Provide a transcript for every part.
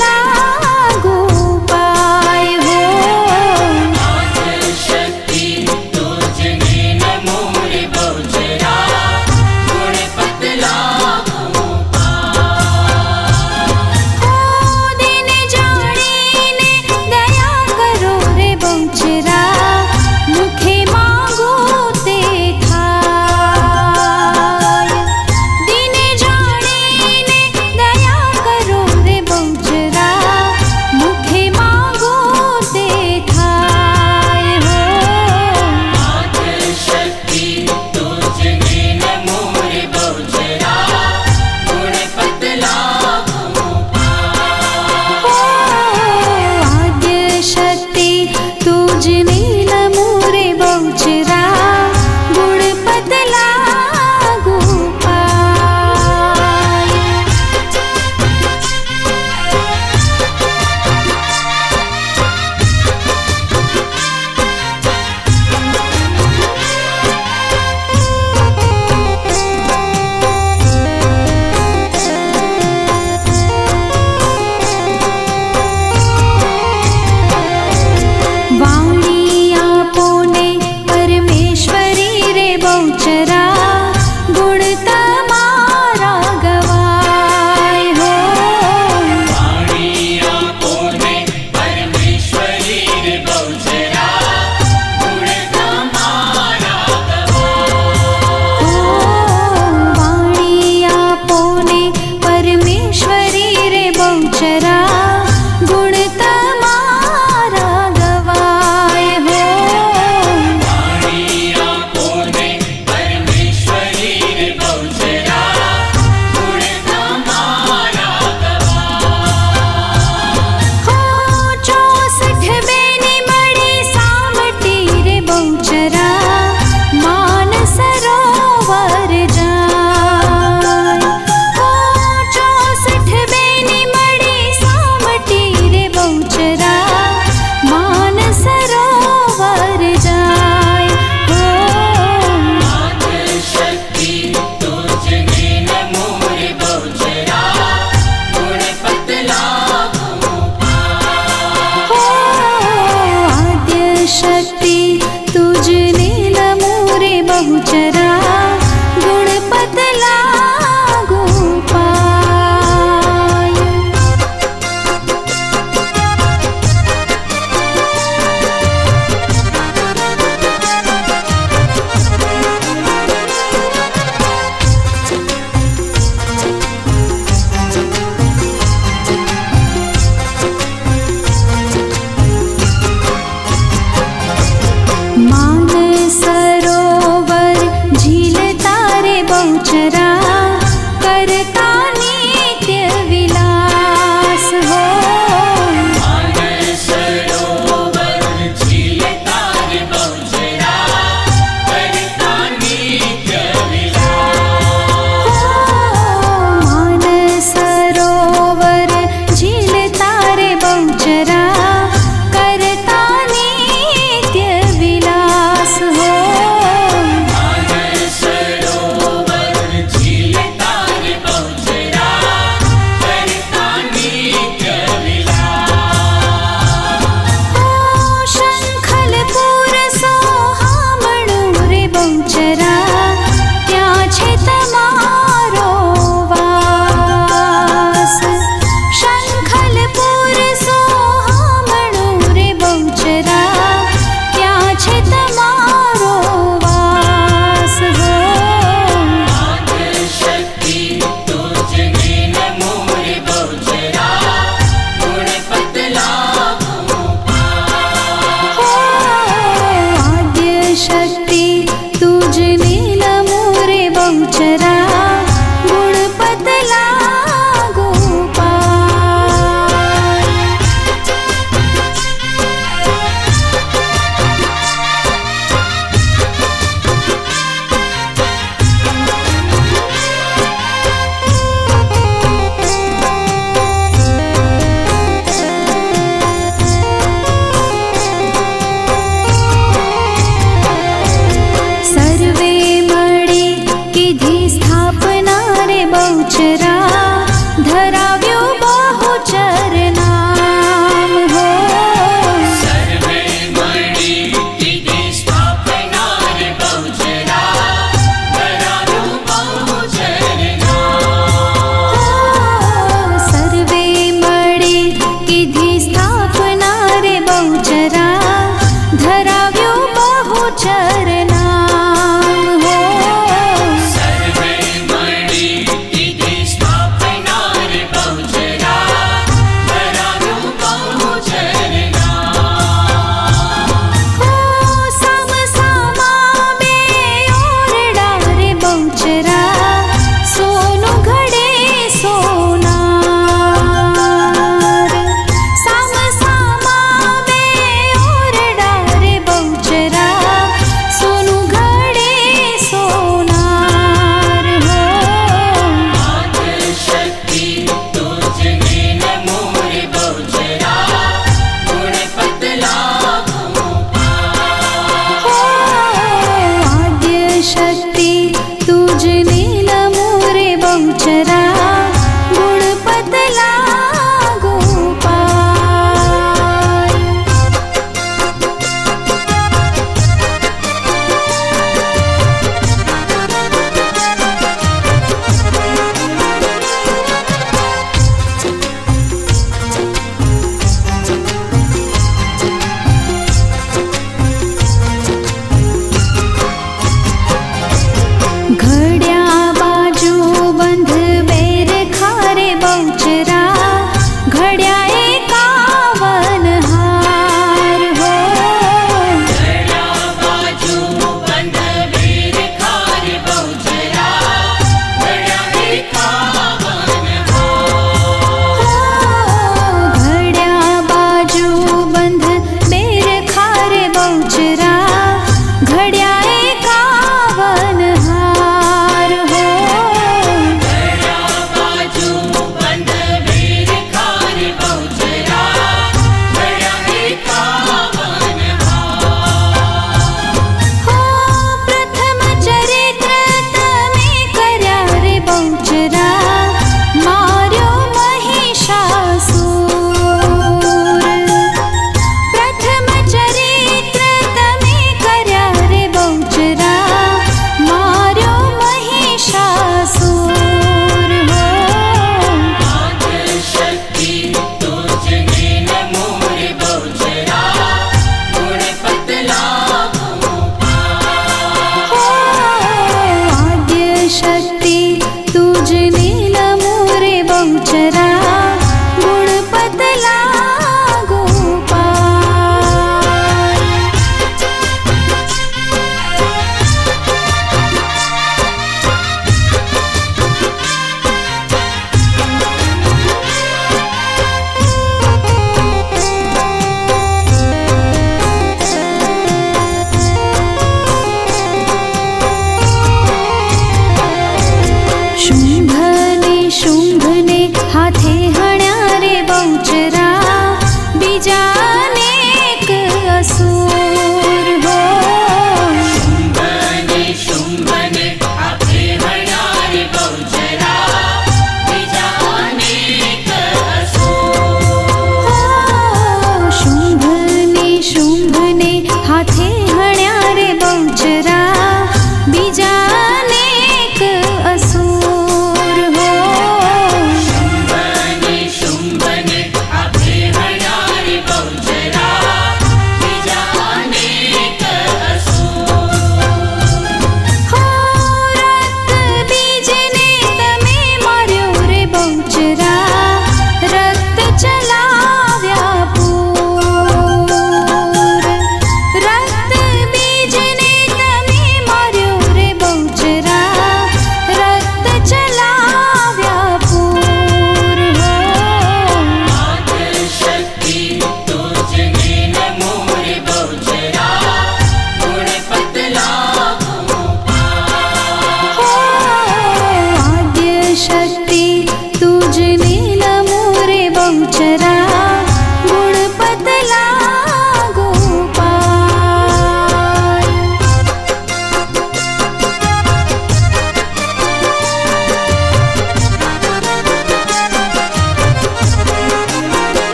लागू पाय हो। शक्ति तुझने नमो रे बहुचरा गुण पत लागू हो दिन जाने दया करो रे बहुचरा मुखे मांगो ते थाय। दिन जाने दया करो रे बहुचरा मुखे मांगो ते थाय हो। शक्ति तुझने नमो रे बहुचरा गुण पत लागू आद्य शक्ति तुझने नमो रे बहुचरा गुणपत लागू पाय। वाणी आपोने परमेश्वरी रे बहुचरा गुण तमारा गवाय हो। वाणिया कोने परमेश्वरी रे बहुचरा गुण तमारा वाणी आपोने परमेश्वरी रे बहुचरा गुण तमारा गवाय हो। वाणिया कोने परमेश्वरी रे बहुचरा गुण तमारा हो 64 बेनी मड़ी सामटी रे बहुचरा मान सरोवर जाय। हो 64 बेनी मड़ी सामटी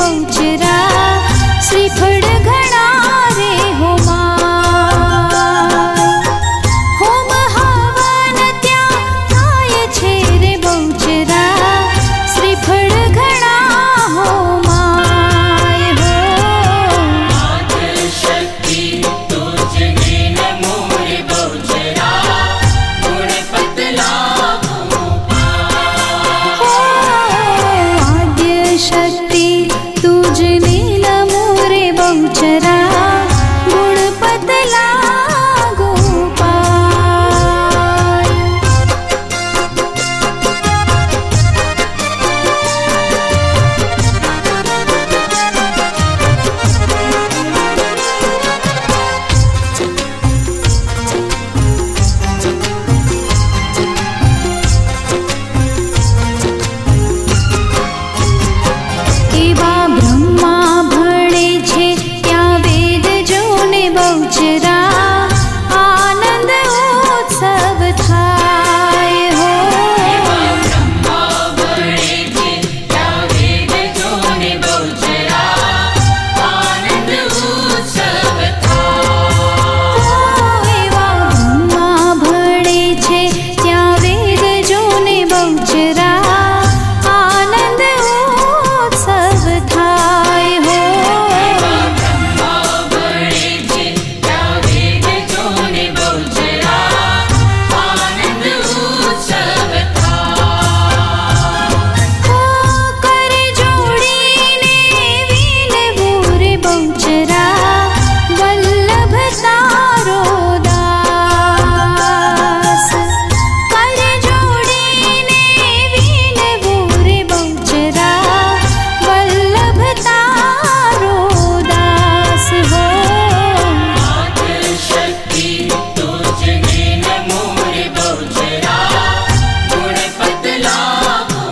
બહુચરા શ્રીફળ ઘણા રે હોમાય હોમ હવન ત્યાં થાય છે રે બહુચરા શ્રીફળ ઘણા હોમાય હો આદ્યશક્તિ તુજને નમો રે બહુચરા ગુણપત લાગો આદ્ય શક્તિ તુજને નમો રે બહુચરા ગુણપત લાગો પાય એવા બ્રહ્મા ભણે છે ત્યાં વેદ જોને બહુચરા આનંદ ઉત્સવ થાય હો બ્રહ્મા ભણે છે ત્યાં વેદ જોને બહુચરા આનંદ ઉત્સવ થાય એવા બ્રહ્મા ભણે છે ત્યાં વેદ જોને બહુચરા આનંદ ઉત્સવ થાય હો બ્રહ્મા ભણે છે ત્યાં વેદ જોને બહુચરા આનંદ ઉત્સવ થાય કરે જોડીને વિનવું રે બહુચરા વલ્લભ તારો દાસ કરે જોડીને વિનવું રે બહુચરા વલ્લભ તારો દાસ હો આદ્યશક્તિ તુજને નમો રે બહુચરા ગુણપત લાગો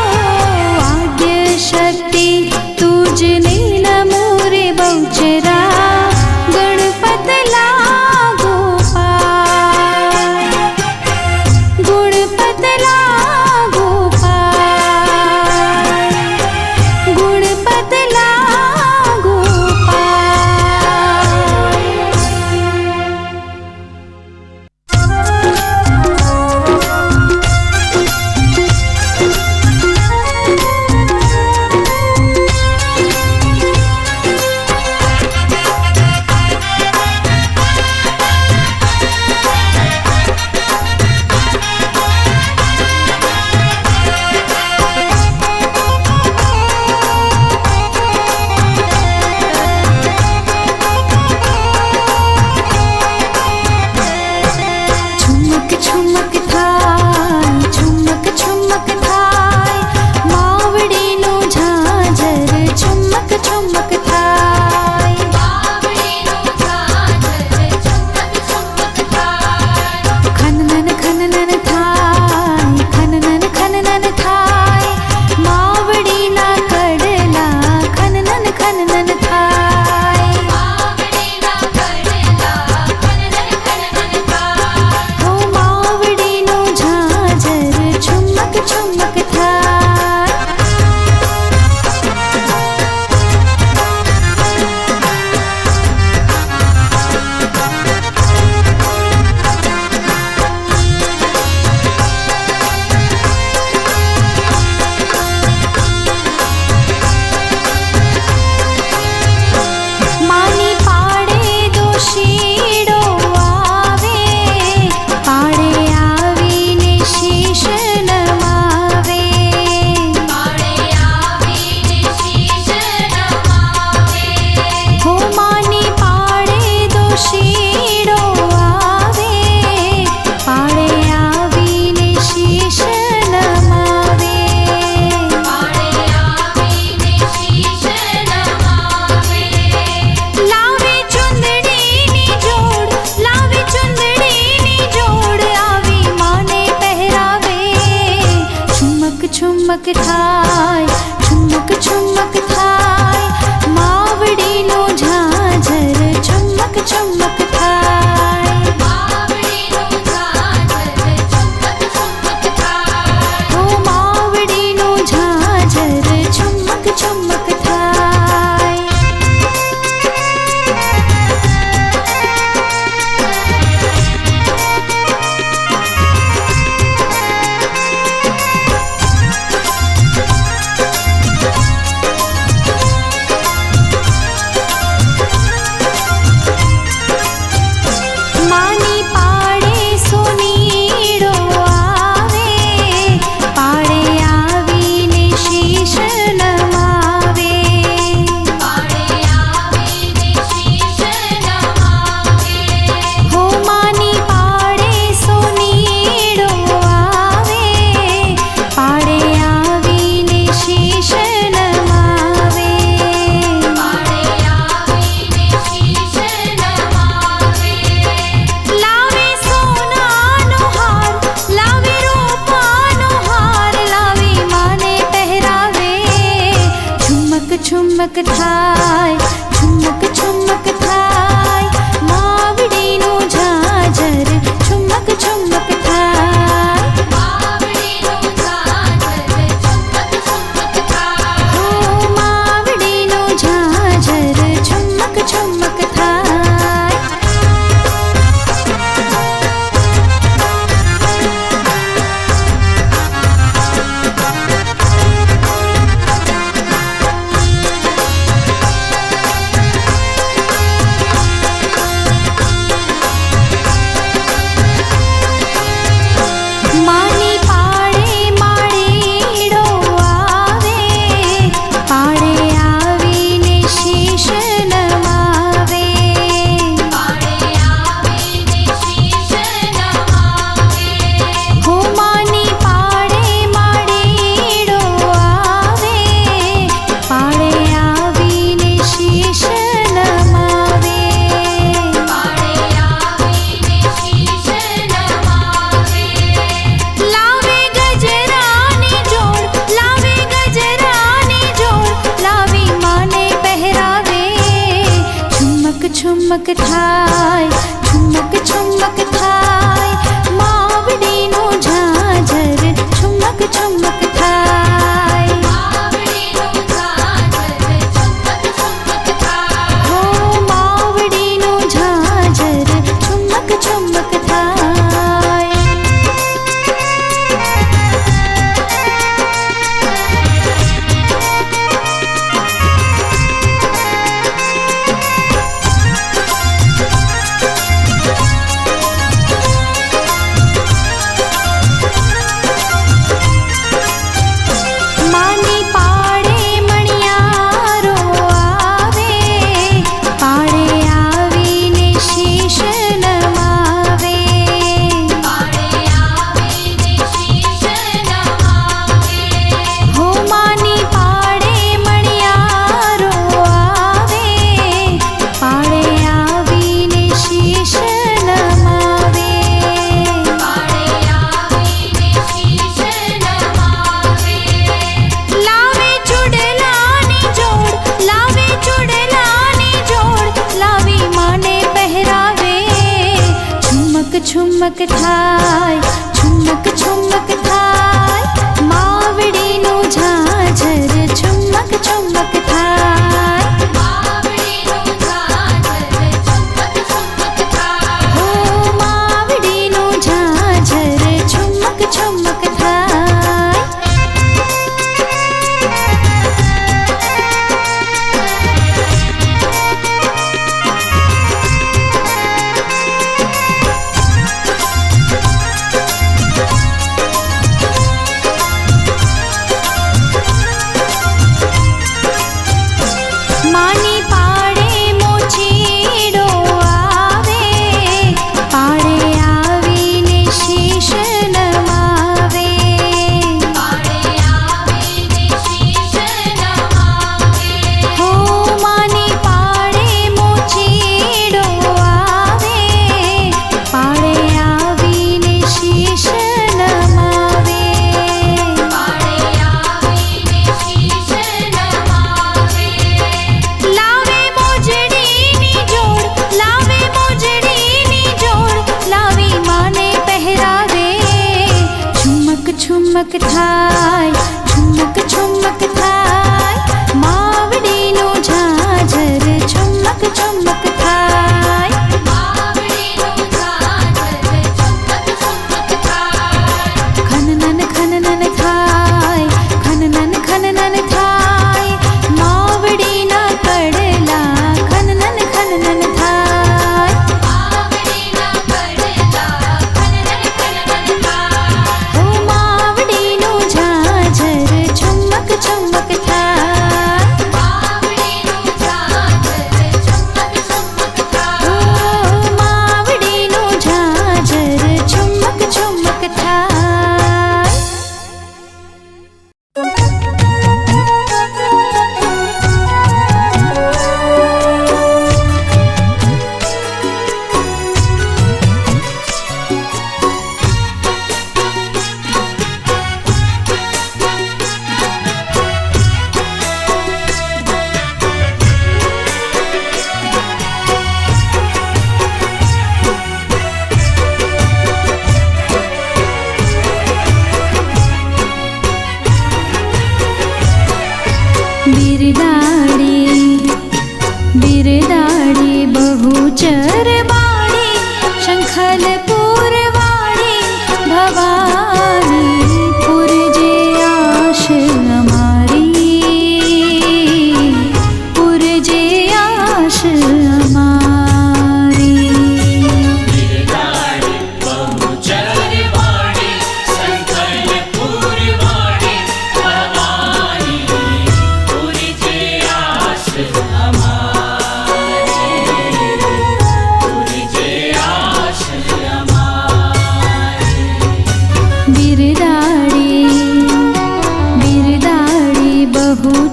આદ્ય શક્તિ તુજને નમો રે બહુચરા ગણપત લાગો પાય ગુણપત લાગો પાય ગુણપત લાગો છુમક છુમક થાય છુમક છુમક થાય માવડીનું ઝાંઝર છુમક છુમક થાય બાવળીનું ઝાંઝર છુમક છુમક થાય ખનનન ખનનન થાય ખનનન ખનનન થાય માવડીના કડલા ખનનન ખનનન થાય બાવળીના કડલા ખનન ખનન થાય હો માવડીનું ઝાંઝર છુમક છુમક થાય માની પાડે દોષીડો આવે પાડે આવીને શીશ નમાવે પાડે આવીને શીશ નમાવે હો માની પાડે દોષીડો આવે પાડે આવીને શીશ નમાવે પાડે આવીને શીશ નમાવે લાવે ચુંદડીની જોડ લાવે ચુંદડીની જોડ આવી માને પહેરાવે છુમક છુમક થાય છુમક છુમક થાય માવડીનો ઝાંઝર છુમક છુમક થાય બાવળીનું ઝાંઝર છુમક છુમક થાય હો માવડીનો ઝાંઝર છુમક થાય, છુમક છુમક થાય, માવડીનું ઝાઝર છુમક છુમક થાય. માવડીનું ઝાઝર છુમક છુમક થાય. ઓ માવડીનું ઝાઝર છુમક છુમક થાય. માની પાડે માળીડો આવે, પાડે આવીને શીશ નમાવે. પાડે આવીને શીશ નમાવે. હો માની પાડે માળીડો આવે, પાડે આવીને શીશ નમાવે. પાડે આવીને શીશ નમાવે. લાવે ગજરાની જોડ, લાવે ગજરાની જોડ, લાવી માને પહેરાવે. છુમક છુમક થાય, છુમક છુમક થાય, માવડીનું ઝાઝર છુમક છુમક થાય. માવડીનું ઝાઝર છુમક છુમક થાય. હો માવડીનું ઝાઝર છુમક છુમક થાય. માની પાડે મણિયારો આવે, પાડે આવીને શીશ નમાવે. પાડે આવીને શીશ નમાવે. હો માની પાડે મણિયારો આવે, પાડે આવીને શીશ નમાવે. પાડે આવીને શીશ નમાવે. લાવે ચૂડલાની જોડ, લાવે ચૂડલાની જોડ, લાવી માને પહેરાવે. છુમક છુમક થાય, છુમક છુમક થાય, માવડીનું ઝાઝર છુમક છુમક થાય. માવડીનું ઝાઝર છુમક છુમક થાય. હો માવડીનું ઝાઝર છુમક છુમક થાય.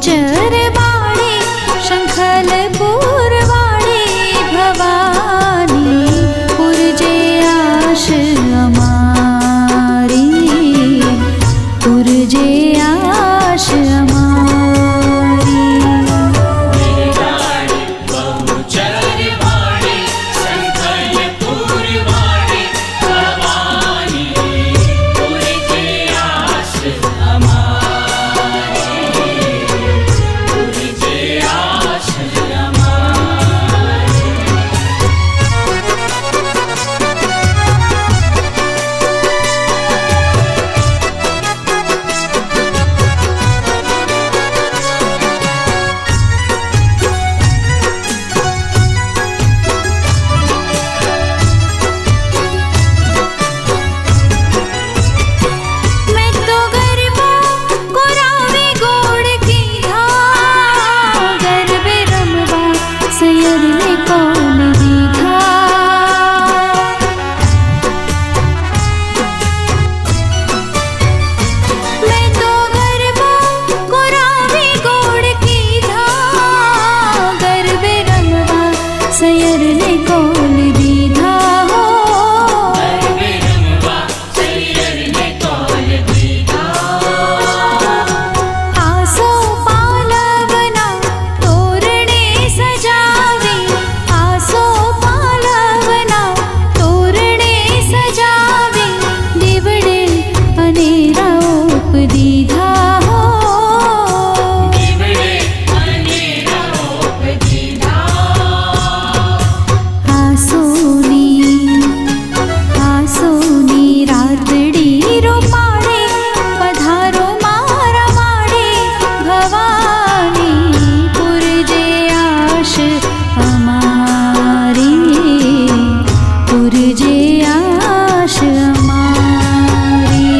बहुचरवाणी शंखलपूरवाणी भवानी पुरजे आश अमारी पुरजे आश अमारी बिरदाणी बहुचरवाणी शंखलपूरवाणी भवानी पुरजे आश अमारी पुरजे आश अमारी मैं तो गरबा कोरावी गोड़ की था गरबे रमवा सैर ने कौन दी था मैं तो गरबा कोरावी गोड़ की था गरबे रमवा सैर ने कौन दी था हो बिरमवा सैयर ने कौल दीदा आसो पालवना तोरणे सजावे आसो पालवना तोरणे सजावे दिवडे अनेरा उपदीधा हो दिवडे अनेरा उपदीदा आसोनी आसोनी रातडी रोपाळे पधारो मारा माडे भवानी पुरजे आश अमारी पुरजे आश अमारी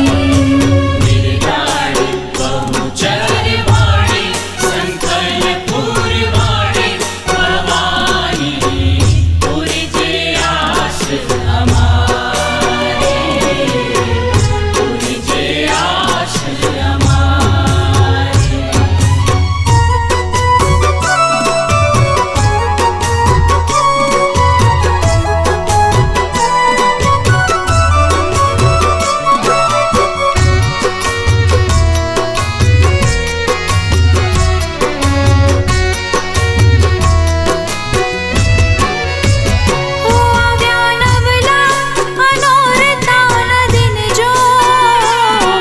बिरदाणी बहुचरवाणी शंखलपूरवाणी भवानी पुरजे आश अमारी पुरजे आश अमारी ओ आव्या नवला अनोरतान दिन जो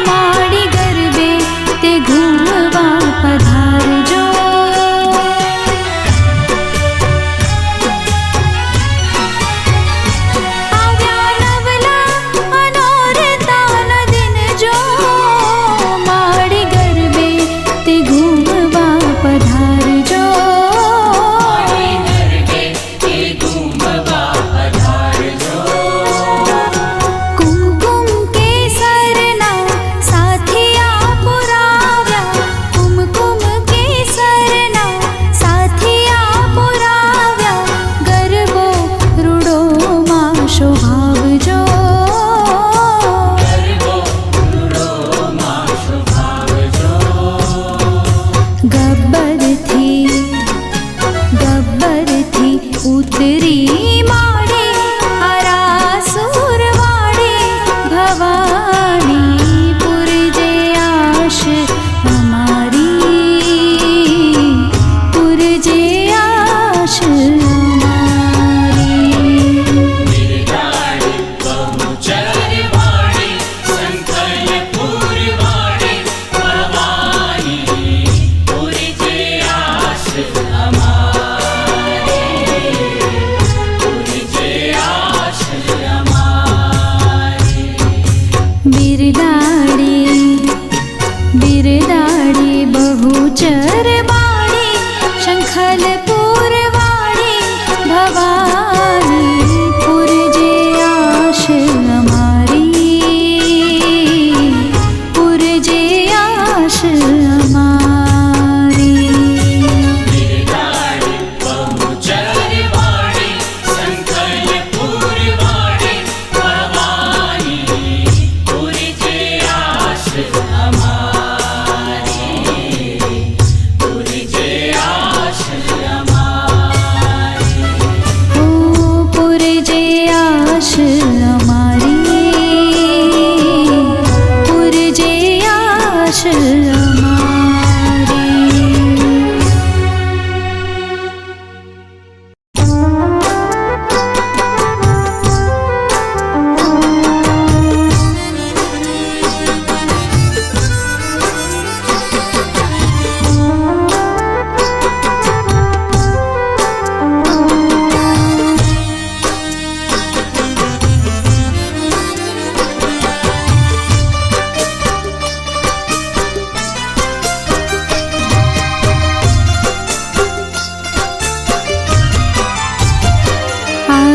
माडी गरबे ते घूमवा पधार जो आव्या नवला अनोरतान दिन जो माडी गरबे ते घूमवा पधार जो गरबे ते घूमवा पधारजो कुमकुम केसरना साथिया पुराव्या कुमकुम केसरना साथिया पुराव्या गरबो रुडो मा शोभावजो गरबो रुडो मा शोभावजो गब्बर थी उतरी माडे आरासुरवाडे भवानी पुरजे आश अमारी पुरजे आश अमारी बिरदाणी बहुचरवाणी शंखलपूरवाणी भवानी पुरजे आश अमारी पुरजे आश अमारी बिरदाडी बिरदाडी बहुचरवाणी शंखलपूरवाणी भवानी पुरजे आश अमारी पुरजे आश अमारी बिरदाणी बहुचरवाणी शंखलपूरवाणी भवानी पुरजे आश अमारी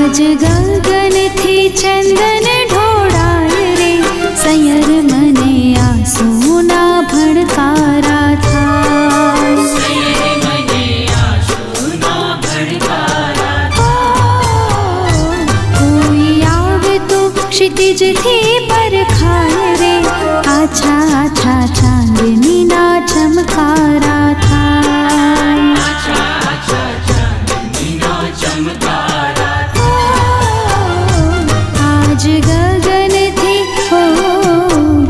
આજ ગગનથી ચંદન ઢોળાય રે સૈયર મને આંસુના ભણકારા થાય. સૈયર મને આંસુના ભણકારા કોઈ આવતું ક્ષિતિજથી પરખાય રે આછા આછા ચાંદનીના ચમકારા થાય. આછા આછા ચાંદનીના ચમકારા આજ ગગનથી હો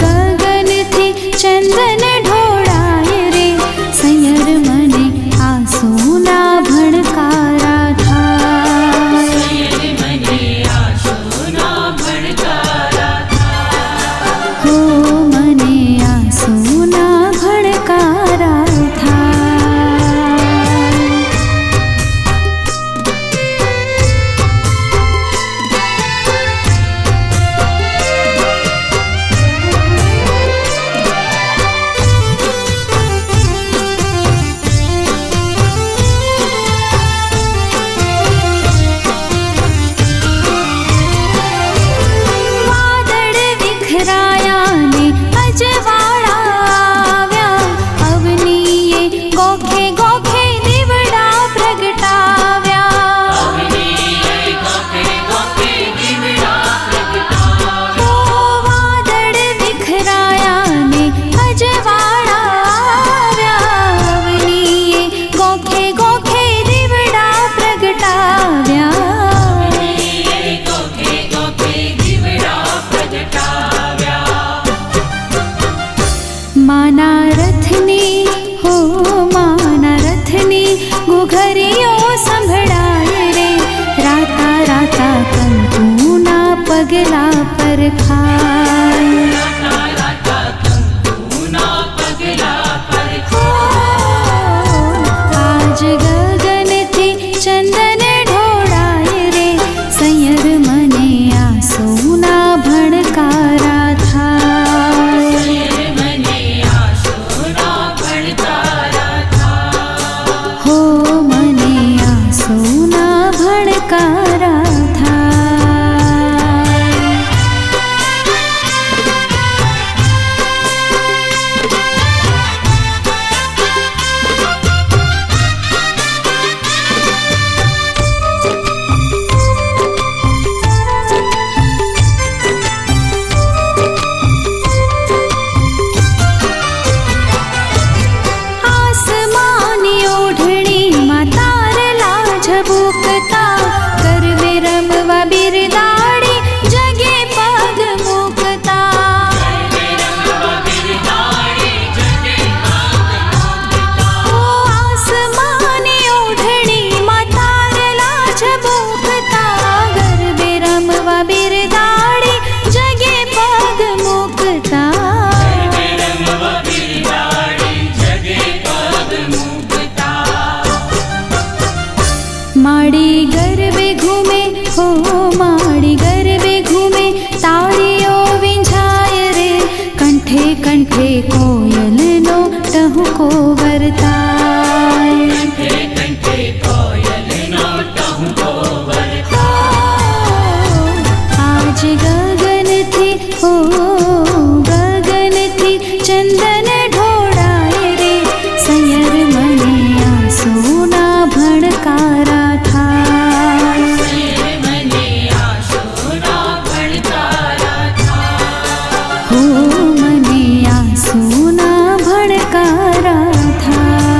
ગગનથી ચંદન ઢોળાય રે સૈયર મને આંસુના ભણકારા થાય. સૈયર મને આંસુના ભણકારા હો મને આંસુના ભણકારા થાય. વાદળ વિખરાયા ને અજવાળા આવ્યા અવનીએ ગોખે ગોખે દીવડા પ્રગટાવ્યા. અવનીએ ગોખે ગોખે દીવડા પ્રગટાવ્યા. ઓ વાદળ વિખરાયા ને અજવાળા આવ્યા અવનીએ ગોખે ગોખે દીવડા પ્રગટાવ્યા. અવનીએ ગોખે ગોખે દીવડા પ્રગટાવ્યા. માના રથની હો માના રથની ઘુઘરીઓ સંભળાય રે રાતા રાતા કંકુના પગલા પર ખાય. રાતા રાતા કંકુના પગલા પર આજ ગગનથી ચંદન ઢોળાય રે સૈયર મને આંસુના ભણકારા થાય. સૈયર મને આંસુના ભણકારા થાય. હો મને આંસુના ભણકારા થાય. આસમાની ઓઢણીમાં તારલા ઝબૂકતા ગરબે રમવા બિરદાડી જગે પગ મૂકતા. ઓ આસમાની ઓઢણીમાં તારલા ઝબૂકતા ગરબે રમવા બિરદાડી જગે પગ મૂકતા. માડી ગરબે ઘૂમે હો માડી ગરબે ઘૂમે તાળીઓ વિંઝાય રે કંઠે કંઠે કોયલનો ટહુકો વર્તાય. આજ ગગનથી હો ગગનથી ચંદન ઢોળાય રે સૈયર મને આંસુના ભણકારા થાય. હો મને આંસુના ભણકારા થાય.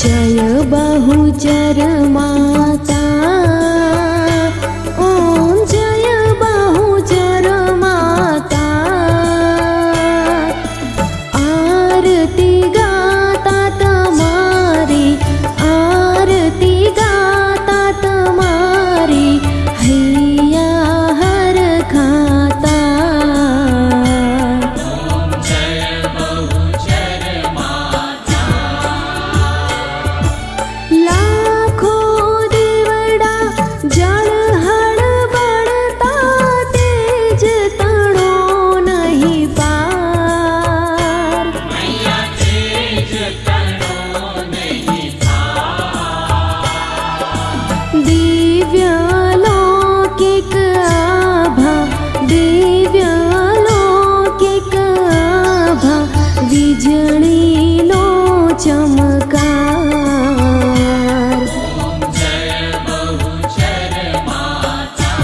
जय बहुचर माता ओम जय बहुचर माता आरती गाता तमारी आरती गाता तमारी हैया हर खाता लाखो दीवड़ा जल हड़बड़ता तेज तणो नहीं पार मैया तेज तणो नहीं दिव्यालौकिक आभा दिव्यालौकिक आभा वीजळीनो चमकार जय बहुचर माता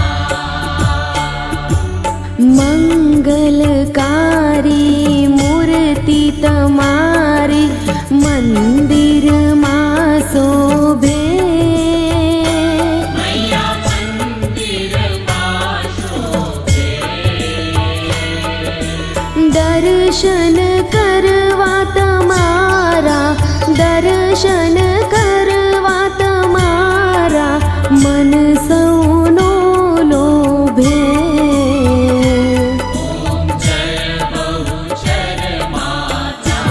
मंगलकारी मूर्ति तमारी मंदिर मां शोभे मैया मंदिर मां शोभे दर्शन करवा तमारा दर्शन करवा तमारा मन सौनो लोभे जय बहुचर माता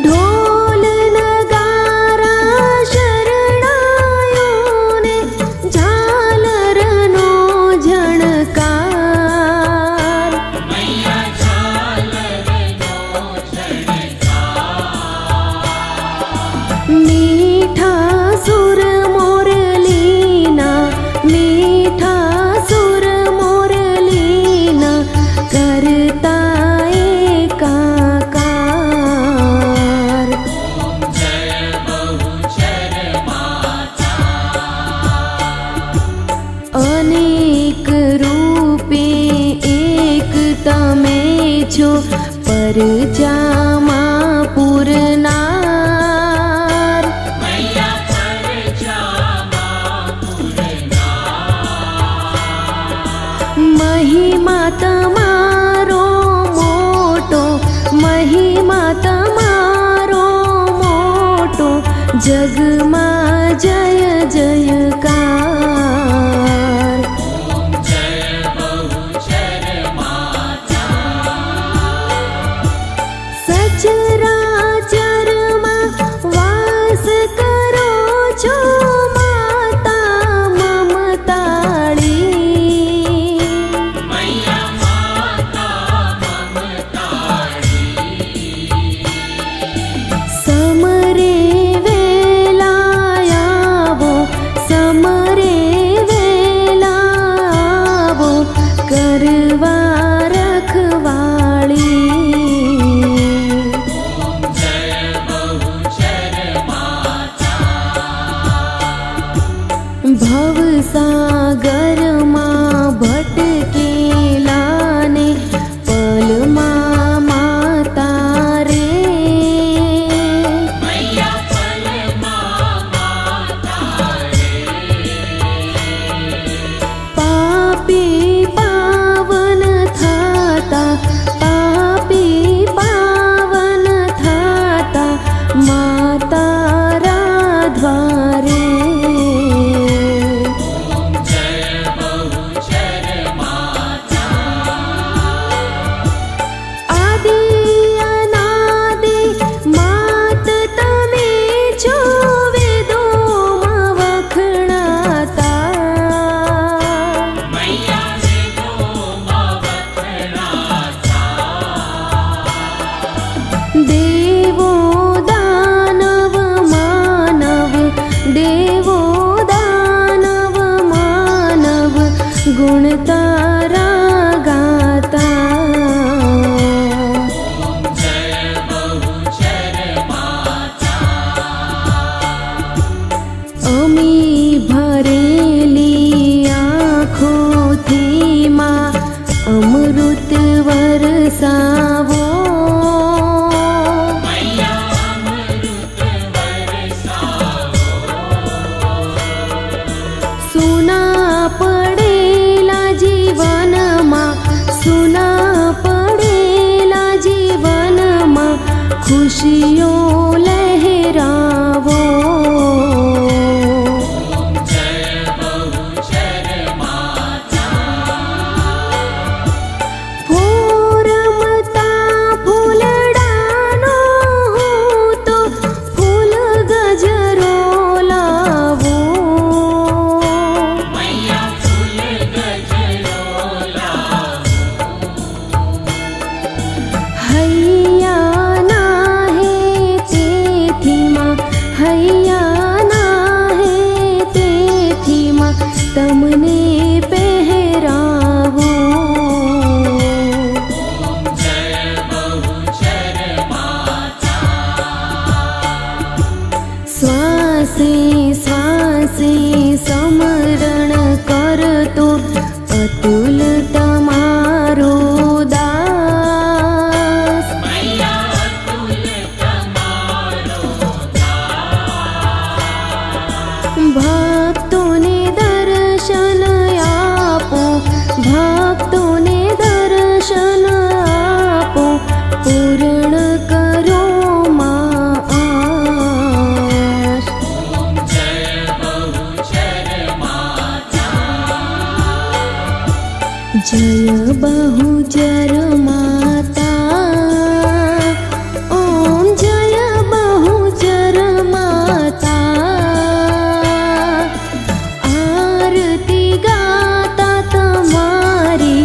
ढोल नगारा शरणायोने झालरनो झणकार मैया झालरनो झणकार मीठा सुर मोरलीना मीठा सुर मोरलीना करता एकाकार जय बहुचर माता अनेक रूपे एक तमे छो परजामा पुरनार मैया परजामा पुरनार महिमा तमारो मोटो महिमा तमारो मोटो जगमा जय जयकार जय बहुचर माता सचराचरमा वास करो छो माता ममताळी मैया माता ममताळी समरे वेलायावो समरे वेलावो करवा रखवाळी ખુશીઓ લહેરાવો. ઓમ જય બહુચર માતા. ફોરમતા ફૂલડાનો હું તો ફૂલ ગજરો લાવો. મૈયા ફૂલ ગજરો લાવો. હૈયા ના હે તેથી માં, હૈયા ના હે તેથી માં તમને પહેરાવો. ઓમ જય બહુચર માતા. શ્વાસે શ્વાસે સમરણ કરતો અતુલ તમારો દાસ. મૈયા અતુલ તમારો દાસ. ભક્તોને દર્શન આપો, ભક્તોને દર્શન આપો, પૂર્ણ કરો માં આશ. ઓમ જય બહુચર માતા. જય બહુચર માતા. ઓમ જય બહુચર માતા. આરતી ગાતા તમારી,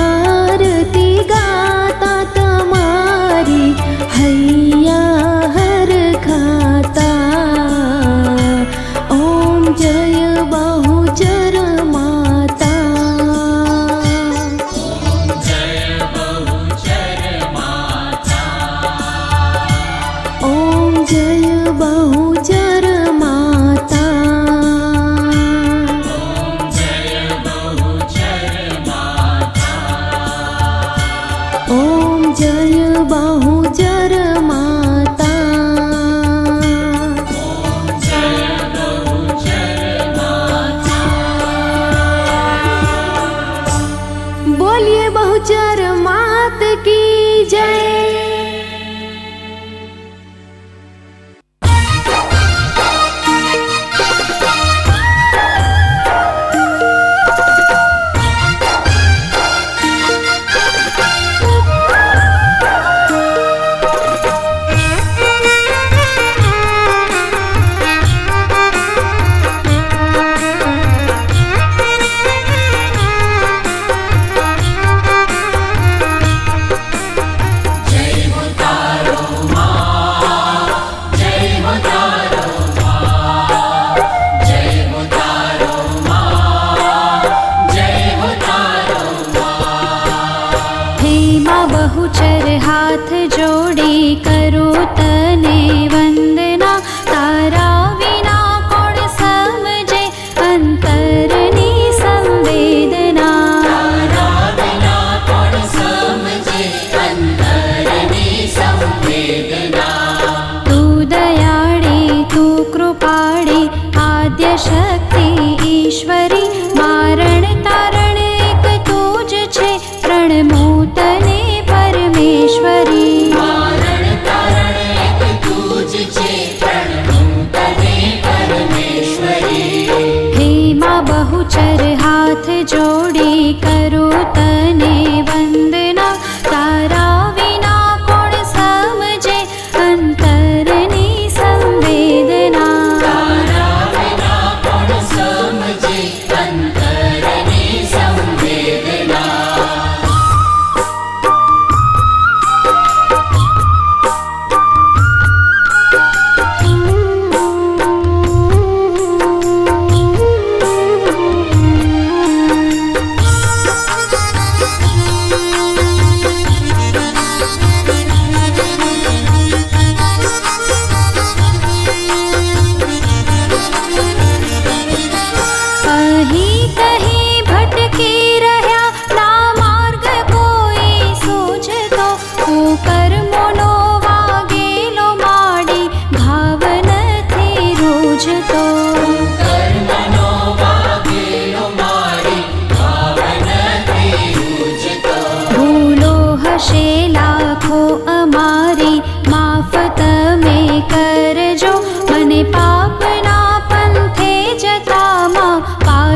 આરતી ગાતા તમારી, હૈયા હર ખાતા. ઓમ જય બહુચર માતા. ઓમ જય બહુચર માતા. ઓમ જય બહુચર માતા. ઓમ જય બહુચર માતા. ઓમ જય બહુચર માતા. ઓમ જય બહુચર માતા. બોલીએ બહુચર માત કી જય.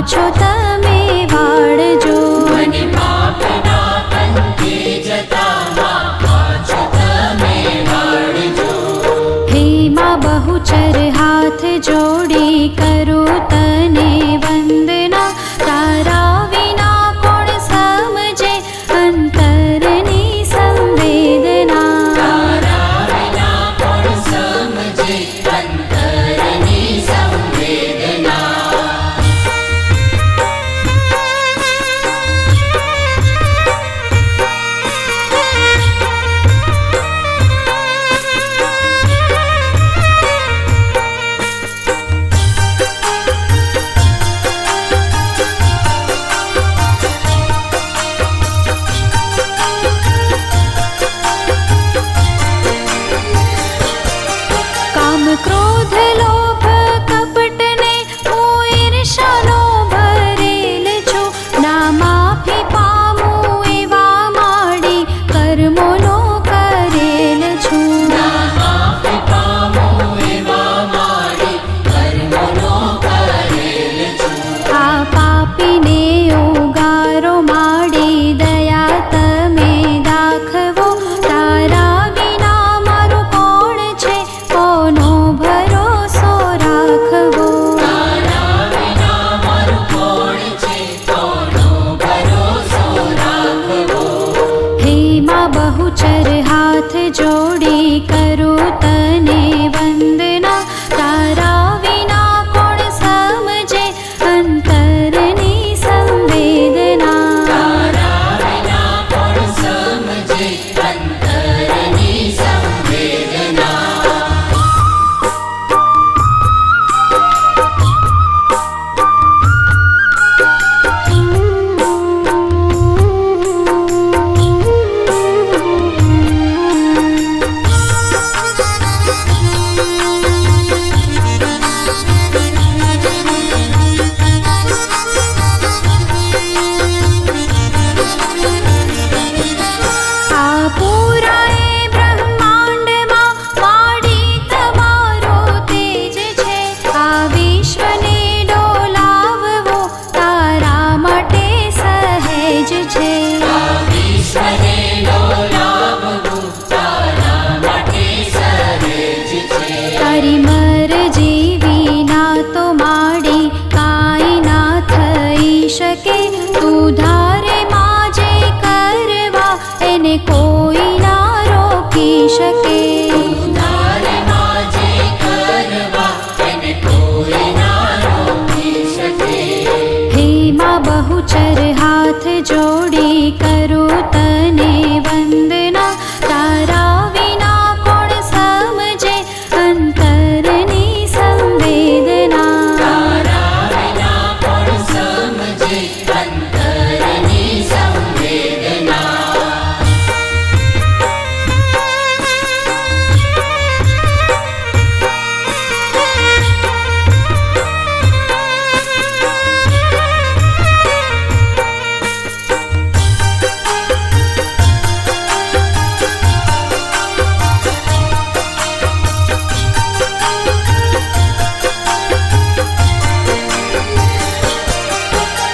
પાછો તમે વાળજો. મને પાપના પંથે જતા માં પાછો તમે વાળજો. હે માં બહુચર હાથ જોડી કરું તને વંદના. તારા વિના કોણ સમજે અંતરની સંવેદના. તારા વિના કોણ સમજે અંતરની સંવેદના. કામ ક્રોધ લોભ કપટને હું ઈર્ષાનો ભરેલ છું. ના માફી પામું એવા માડી કર્મોનો કરેલ છું. ના માફી પામું એવા માડી કર્મોનો કરેલ છું. આ પાપીને ઉગારો માડી દયા તમે દાખવો. તારા વિના મારું કોણ છે કોનો ભરોસો રાખવો. તારા વિના મારું કોણ છે કોનો ભરોસો રાખવો. હે માં બહુચર હાથ જોડી કરું તને વંદના. તારા વિના કોણ સમજે અંતરની સંવેદના. તારા વિના કોણ સમજે અંતરની સંવેદના. આ પૂરાએ બ્રહ્માંડમાં વાડી તમારો તેજ છે. આ વિશ્વને ડોલાવવો તારા માટે સહેજ છે. આ વિશ્વને ડોલાવવું તારા માટે સહેજ છે. તારી મરજી વિના તો માડી કાંઈ ના થઈ શકે. તું ધારે માં જે કરવા એને કોઈ ના રોકી શકે. તારે માં જે કરવા એને કોઈ ના રોકી શકે. હે માં બહુચર હાથ જોડી કરું તને વંદના. તારા વિના કોણ સમજે અંતરની સંવેદના. તારા વિના કોણ સમજે અંતરની સંવેદના.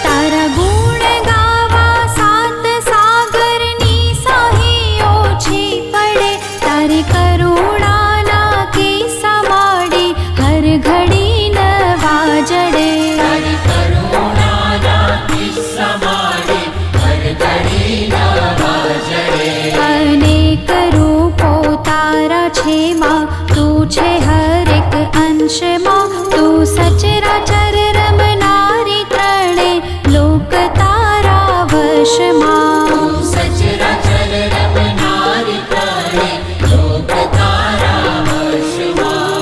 તારા ગુણ ગાવા સાત સાગરની સાહી ઓછી પડે. તારી કરુણાના કિસ્સા માડી હર ઘડી નવા જડે. તારી કરુણાના કિસ્સા માડી હર ઘડી નવા જડે. અનેક રૂપો તારા છે માં. તું છે હરેક અંશમાં. તું સચરાચર રમનારી ત્રણે લોક તારા વશમાં. તું સચરાચર રમનારી ત્રણે લોક તારા વશમાં.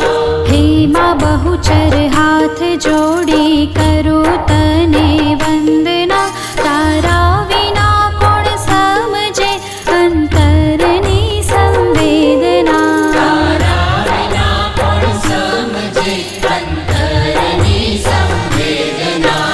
હે માં બહુચર હાથ જોડી કરું તને વંદના. તારા વિના કોણ સમજે અંતરની સંવેદના. તારા વિના કોણ સમજે અંતરની સંવેદના.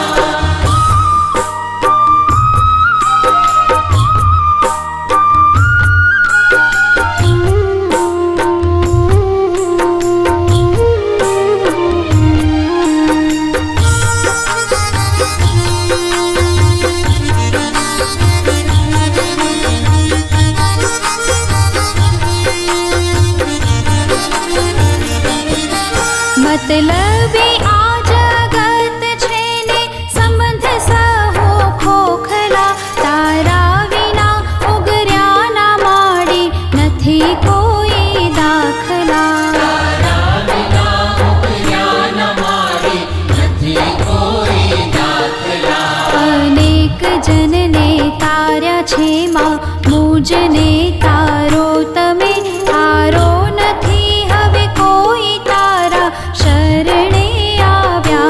मतलबी आ जगत छे ने संबंध सहो खोखला तारा विना उगर्या ना माडी नथी कोई दाखला તારા વિના ઉગર્યા ન મારી નથી કોઈ દાખલા अनेक जनने तार्या छे मां मुझने तारो तमे तारो नथी हवे कोई तारा शरणे आव्या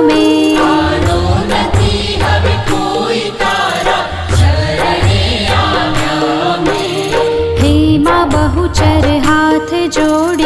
में તારો નથી હવે કોઈ તારા શરણે આવ્યા મેં हे मां बहुचर हाथ जोड़